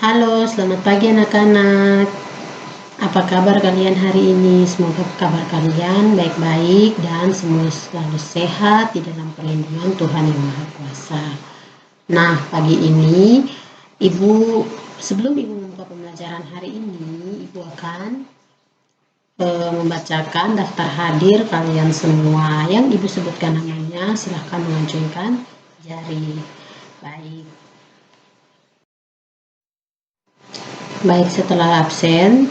Halo, selamat pagi anak-anak. Apa kabar kalian hari ini? Semoga kabar kalian baik-baik dan semua selalu sehat di dalam perlindungan Tuhan Yang Maha Kuasa. Nah, pagi ini sebelum Ibu membuka pembelajaran hari ini, Ibu akan membacakan daftar hadir kalian semua. Yang Ibu sebutkan namanya, silahkan mengacungkan jari. Baik, setelah absen,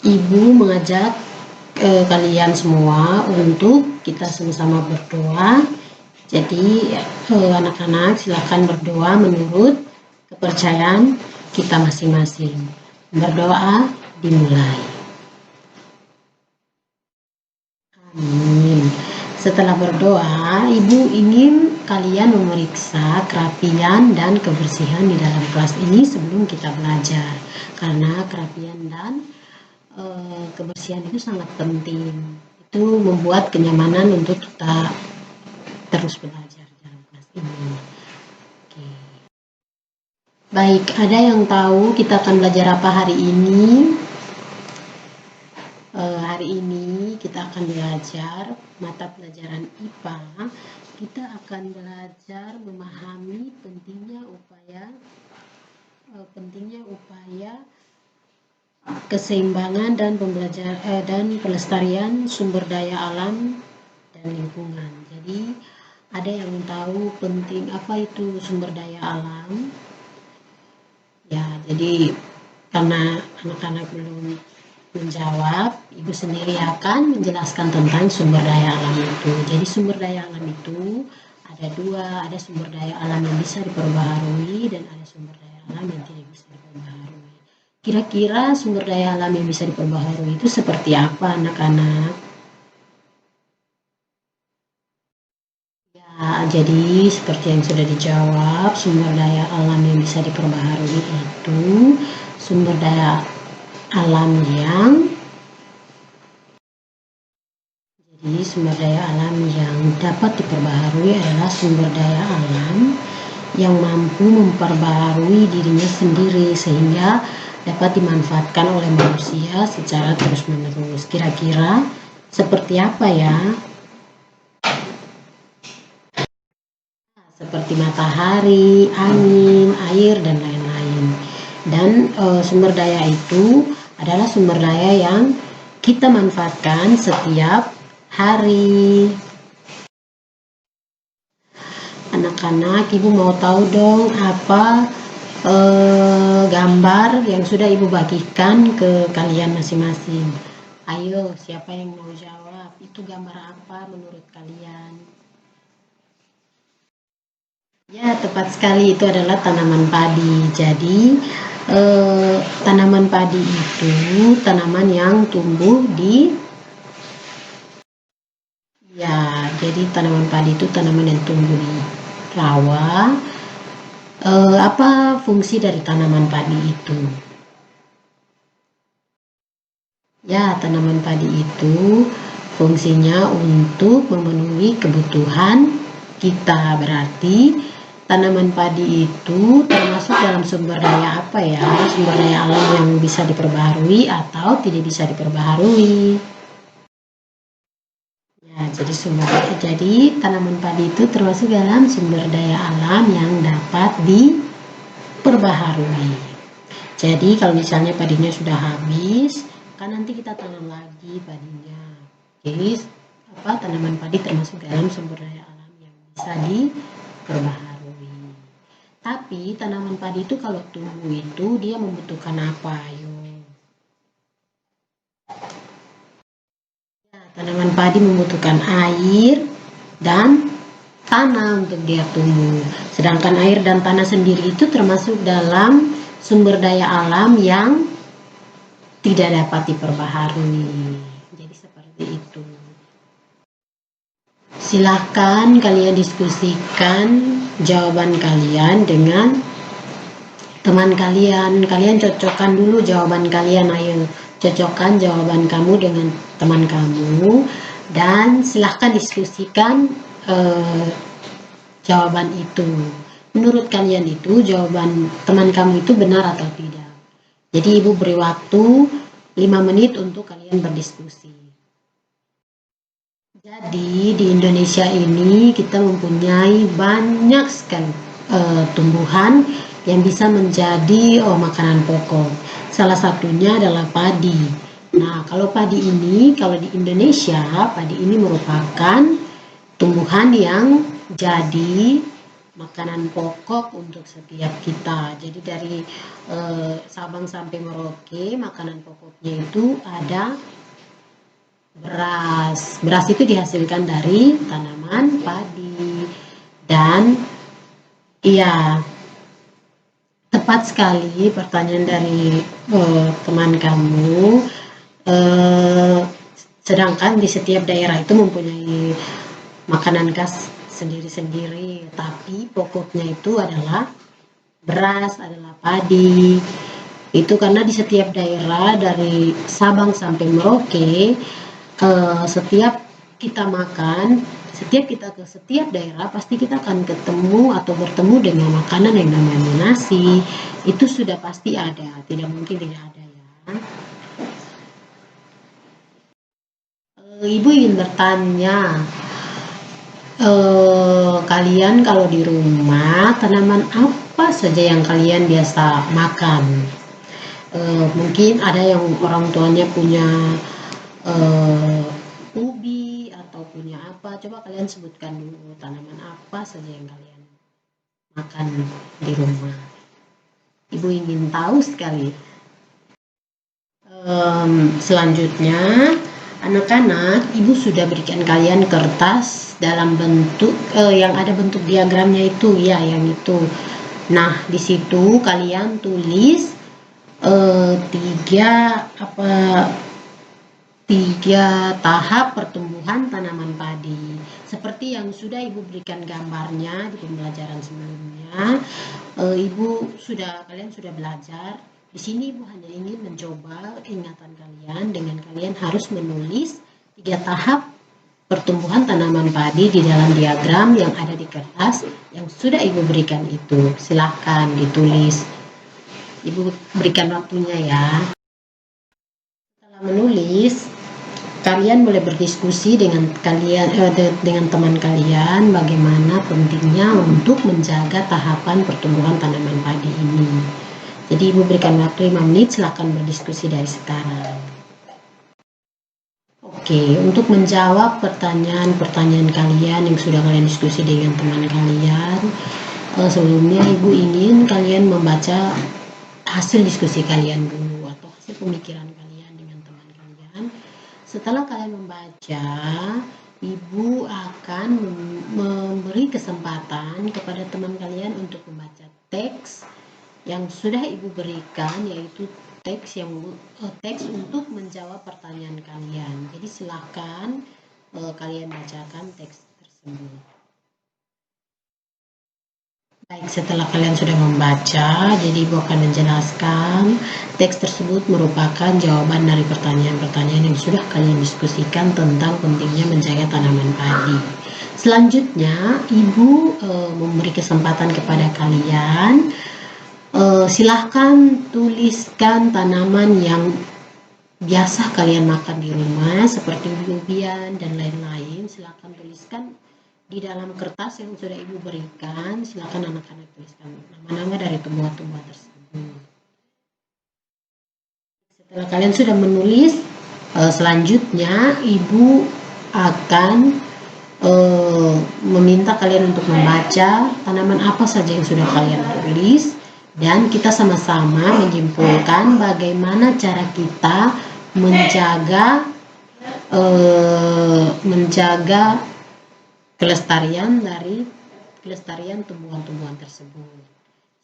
Ibu mengajak kalian semua untuk kita sama-sama berdoa. Jadi anak-anak silahkan berdoa menurut kepercayaan kita masing-masing. Berdoa dimulai. Amin. Setelah berdoa, Ibu ingin kalian memeriksa kerapian dan kebersihan di dalam kelas ini sebelum kita belajar. Karena kerapian dan kebersihan itu sangat penting. Itu membuat kenyamanan untuk kita terus belajar dalam kelas ini. Oke. Baik, ada yang tahu kita akan belajar apa hari ini? Hari ini kita akan belajar mata pelajaran IPA. Kita akan belajar memahami pentingnya upaya keseimbangan dan pelestarian sumber daya alam dan lingkungan. Jadi ada yang tahu penting apa itu sumber daya alam? Ya, jadi karena anak-anak belum menjawab, Ibu sendiri akan menjelaskan tentang sumber daya alam itu. Jadi sumber daya alam itu ada dua, ada sumber daya alam yang bisa diperbaharui dan ada sumber daya alam yang tidak bisa diperbaharui. Kira-kira sumber daya alam yang bisa diperbaharui itu seperti apa anak-anak? Ya, jadi seperti yang sudah dijawab, sumber daya alam yang bisa diperbaharui itu sumber daya alam yang dapat diperbaharui adalah sumber daya alam yang mampu memperbaharui dirinya sendiri sehingga dapat dimanfaatkan oleh manusia secara terus-menerus. Kira-kira seperti apa ya? Seperti matahari, angin, air, dan lain-lain. Dan sumber daya itu adalah sumber daya yang kita manfaatkan setiap hari. Anak-anak, Ibu mau tahu dong apa gambar yang sudah Ibu bagikan ke kalian masing-masing. Ayo, siapa yang mau jawab? Itu gambar apa menurut kalian? Ya, tepat sekali, itu adalah tanaman padi. Jadi tanaman padi itu tanaman yang tumbuh jadi tanaman padi itu tanaman yang tumbuh di rawa. Apa fungsi dari tanaman padi itu? Ya, tanaman padi itu fungsinya untuk memenuhi kebutuhan kita. Berarti tanaman padi itu termasuk dalam sumber daya apa ya? Sumber daya alam yang bisa diperbaharui atau tidak bisa diperbaharui. Ya, jadi tanaman padi itu termasuk dalam sumber daya alam yang dapat diperbaharui. Jadi kalau misalnya padinya sudah habis, kan nanti kita tanam lagi padinya. Jadi tanaman padi termasuk dalam sumber daya alam yang bisa diperbaharui. Tapi tanaman padi itu kalau tumbuh itu dia membutuhkan apa? Tanaman padi membutuhkan air dan tanah untuk dia tumbuh. Sedangkan air dan tanah sendiri itu termasuk dalam sumber daya alam yang tidak dapat diperbaharui. Jadi seperti itu. Silahkan kalian diskusikan jawaban kalian dengan teman kalian. Kalian cocokkan dulu jawaban kalian. Ayo, cocokkan jawaban kamu dengan teman kamu. Dan silahkan diskusikan jawaban itu. menurut kalian itu jawaban teman kamu itu benar atau tidak. Jadi Ibu beri waktu 5 menit untuk kalian berdiskusi. Jadi di Indonesia ini kita mempunyai banyak sekali tumbuhan yang bisa menjadi makanan pokok. Salah satunya adalah padi. Nah, kalau padi ini, kalau di Indonesia, padi ini merupakan tumbuhan yang jadi makanan pokok untuk setiap kita. Jadi dari Sabang sampai Merauke, makanan pokoknya itu ada beras. Beras itu dihasilkan dari tanaman padi. Dan iya, tepat sekali pertanyaan dari teman kamu. Sedangkan di setiap daerah itu mempunyai makanan khas sendiri-sendiri, tapi pokoknya itu adalah beras, adalah padi. Itu karena di setiap daerah dari Sabang sampai Merauke, setiap kita makan, setiap kita ke setiap daerah pasti kita akan ketemu atau bertemu dengan makanan yang namanya nasi. Itu sudah pasti ada, tidak mungkin tidak ada ya. Ibu ingin bertanya, kalian kalau di rumah tanaman apa saja yang kalian biasa makan? Mungkin ada yang orang tuanya punya ubi atau punya apa, coba kalian sebutkan dulu tanaman apa saja yang kalian makan di rumah. Ibu ingin tahu sekali. Selanjutnya, anak-anak, Ibu sudah berikan kalian kertas dalam bentuk yang ada bentuk diagramnya itu ya, yang itu. Nah, di situ kalian tulis tiga tahap pertumbuhan tanaman padi. Seperti yang sudah Ibu berikan gambarnya di pembelajaran sebelumnya, kalian sudah belajar. Di sini Ibu hanya ingin mencoba ingatan kalian dengan kalian harus menulis 3 tahap pertumbuhan tanaman padi di dalam diagram yang ada di kertas yang sudah Ibu berikan itu. Silahkan ditulis. Ibu berikan waktunya ya. Setelah menulis, kalian boleh berdiskusi dengan teman kalian bagaimana pentingnya untuk menjaga tahapan pertumbuhan tanaman padi ini. Jadi Ibu berikan waktu 5 menit, silahkan berdiskusi dari sekarang. Oke, untuk menjawab pertanyaan-pertanyaan kalian yang sudah kalian diskusi dengan teman kalian, sebelumnya Ibu ingin kalian membaca hasil diskusi kalian dulu atau hasil pemikiran kalian dengan teman kalian. Setelah kalian membaca, Ibu akan memberi kesempatan kepada teman kalian untuk membaca teks yang sudah Ibu berikan, yaitu teks untuk menjawab pertanyaan kalian. Jadi silakan kalian bacakan teks tersebut. Baik, setelah kalian sudah membaca, jadi Ibu akan menjelaskan teks tersebut merupakan jawaban dari pertanyaan-pertanyaan yang sudah kalian diskusikan tentang pentingnya menjaga tanaman padi. Selanjutnya, Ibu memberi kesempatan kepada kalian, silahkan tuliskan tanaman yang biasa kalian makan di rumah seperti ubi-ubian dan lain-lain. Silahkan tuliskan di dalam kertas yang sudah Ibu berikan. Silahkan anak-anak tuliskan nama-nama dari tumbuhan-tumbuhan tersebut. Setelah kalian sudah menulis, selanjutnya Ibu akan meminta kalian untuk membaca tanaman apa saja yang sudah kalian tulis, dan kita sama-sama menyimpulkan bagaimana cara kita menjaga kelestarian tumbuhan-tumbuhan tersebut.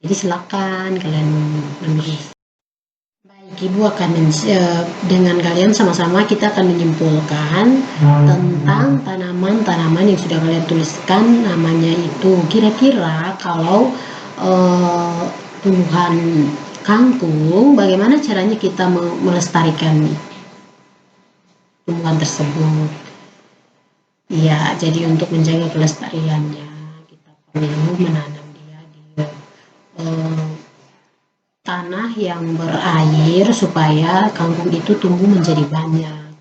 Jadi silakan kalian menulis. Baik, Ibu akan dengan kalian sama-sama kita akan menyimpulkan tentang tanaman-tanaman yang sudah kalian tuliskan namanya itu. Kira-kira kalau tumbuhan kangkung, bagaimana caranya kita melestarikan tumbuhan tersebut? Ya, jadi untuk menjaga kelestariannya kita perlu menanam dia di yang berair supaya kangkung itu tumbuh menjadi banyak.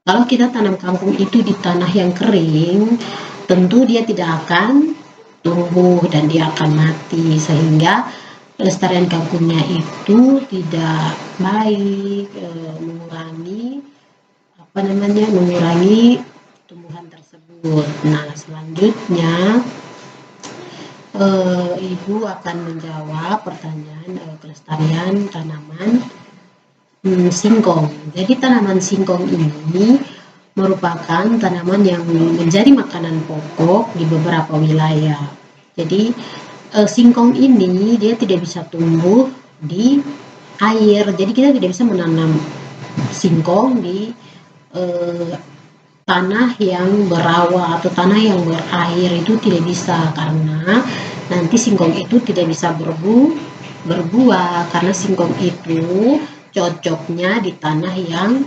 Kalau kita tanam kangkung itu di tanah yang kering, tentu dia tidak akan tumbuh dan dia akan mati, sehingga pelestarian kangkungnya itu tidak baik, mengurangi tumbuhan tersebut. Nah, selanjutnya Ibu akan menjawab pertanyaan kelestarian tanaman singkong. Jadi tanaman singkong ini merupakan tanaman yang menjadi makanan pokok di beberapa wilayah. Jadi singkong ini dia tidak bisa tumbuh di air. Jadi kita tidak bisa menanam singkong di tanah yang berawa atau tanah yang berair, itu tidak bisa, karena nanti singkong itu tidak bisa berbuah karena singkong itu cocoknya di tanah yang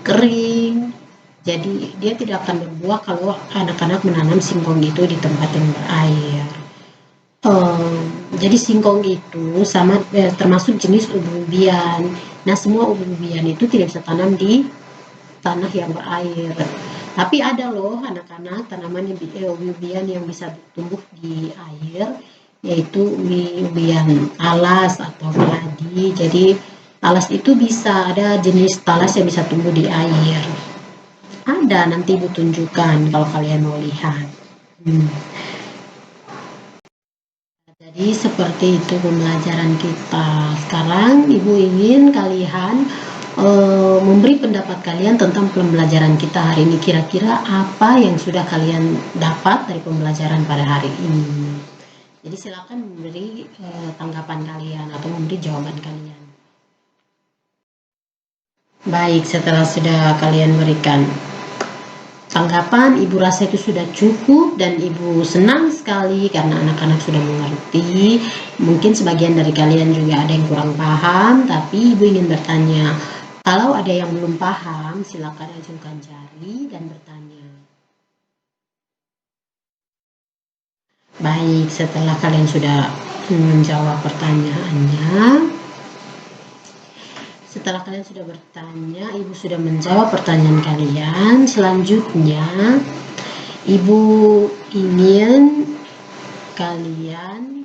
kering. Jadi dia tidak akan berbuah kalau anak-anak menanam singkong itu di tempat yang berair. Jadi singkong itu termasuk jenis ubi-ubian. Nah, semua ubi-ubian itu tidak bisa tanam di tanah yang berair. Tapi ada loh anak-anak tanaman ubi-ubian yang bisa tumbuh di air, yaitu ubi-ubian talas atau keladi. Jadi talas itu ada jenis talas yang bisa tumbuh di air. Ada, nanti Ibu tunjukkan kalau kalian mau lihat. Jadi seperti itu pembelajaran kita. Sekarang Ibu ingin kalian memberi pendapat kalian tentang pembelajaran kita hari ini. Kira-kira apa yang sudah kalian dapat dari pembelajaran pada hari ini? Jadi silakan memberi tanggapan kalian atau memberi jawaban kalian. Baik, setelah sudah kalian berikan tanggapan, Ibu rasa itu sudah cukup dan Ibu senang sekali karena anak-anak sudah mengerti. Mungkin sebagian dari kalian juga ada yang kurang paham, tapi Ibu ingin bertanya. Kalau ada yang belum paham, silakan ajukan jari dan bertanya. Baik, setelah kalian sudah menjawab pertanyaannya, setelah kalian sudah bertanya, Ibu sudah menjawab pertanyaan kalian. Selanjutnya, Ibu ingin kalian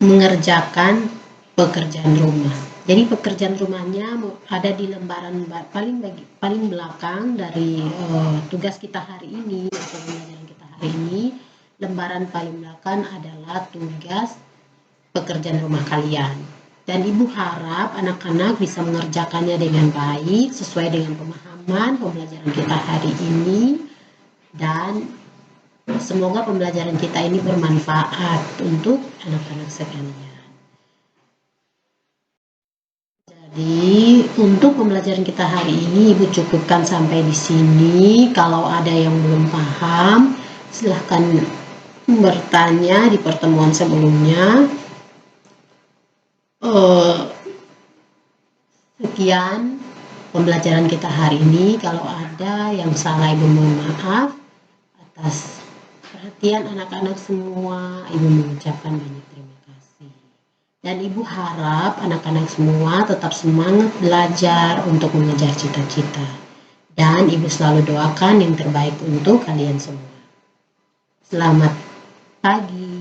mengerjakan pekerjaan rumah. Jadi pekerjaan rumahnya ada di lembaran paling belakang dari tugas kita hari ini atau pembelajaran kita hari ini. Lembaran paling belakang adalah tugas pekerjaan rumah kalian. Dan Ibu harap anak-anak bisa mengerjakannya dengan baik sesuai dengan pemahaman pembelajaran kita hari ini, dan semoga pembelajaran kita ini bermanfaat untuk anak-anak sekalian. Jadi untuk pembelajaran kita hari ini Ibu cukupkan sampai di sini. Kalau ada yang belum paham, silahkan bertanya di pertemuan sebelumnya. Sekian pembelajaran kita hari ini. Kalau ada yang salah, Ibu mohon maaf. Atas perhatian anak-anak semua, Ibu mengucapkan banyak terima kasih. Dan Ibu harap anak-anak semua tetap semangat belajar untuk mengejar cita-cita. Dan Ibu selalu doakan yang terbaik untuk kalian semua. Selamat pagi.